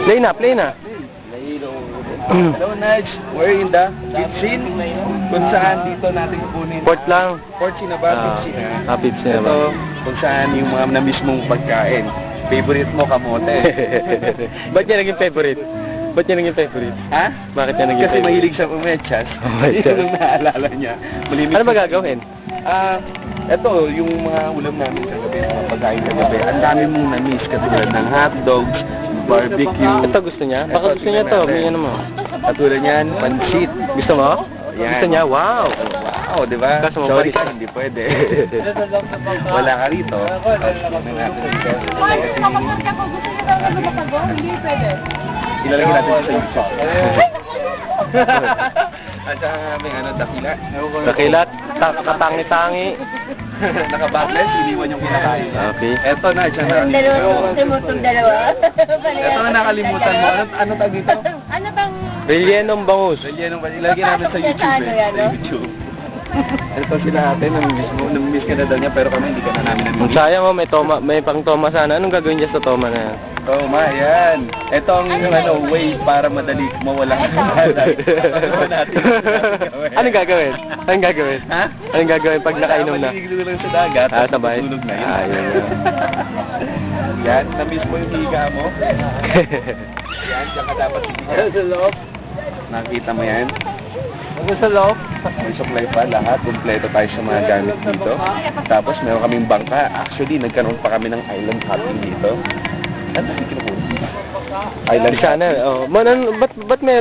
Play na, play na. Hello, Nudge. We're in the kitchen. Kung saan dito natin kukunin. Port lang. Porchi na ba? Kitchen na. Pitch na ba? Ito, kung saan yung mga na mismong pagkain. Favorite mo, kamote. Ba't yan naging favorite? Ba't yan naging favorite? Ha? Bakit yan naging Kasi favorite? mahilig siya umechas. Umechas. Yun ang naalala niya. Malimit Ano ba gagawin? Ito, yung mga ulam namin sa gabi, mga pagkain sa gabi. Ang dami mong na-miss katulad ng hotdogs, barbecue. Ito gusto niya? Baka gusto niya to. May ano mo. Katulad niyan, pansit. Gusto mo? Yan. Gusto niya? Wow! Wow, di ba? Kaso Sorry mabait. ka, hindi pwede. Wala ka rito. Ano natin dito? Ilalagay natin sa YouTube. At saka may dakila. Dakilat, katangi-tangi. Naka-backless, iniwan yung kinakain. Okay. Eto na, siya Dalawa. Ito na nakalimutan mo. Ano tawag dito? Ano bang... Rellenong bangus. Ilagay namin sa YouTube. Sa ano yan, no? Sa YouTube. Ito sila ate, namimiss ka na daw niya, pero kami hindi ka na namin namimiss. Sayang mo, may pang toma sana. Anong gagawin niya sa toma na yan? Oh, yan. Ito ang way para madali mawala ka Anong gagawin? Anong gagawin? Ha? Anong gagawin pag nakainom na? Maligo lang sa dagat. Sabay? Tulog na yun. Yun na. Yan, na-miss mo yung higa mo. Yan, diyan ka dapat higa. Sa loob. Nakita mo yan? Sa loob? May supply pa lahat. Kompleto tayo sa mga gamit dito. Tapos meron kaming bangka. Actually, nagkaroon pa kami ng island hopping dito. Ano ba kinukuha? Island sana. Oh, ba't meron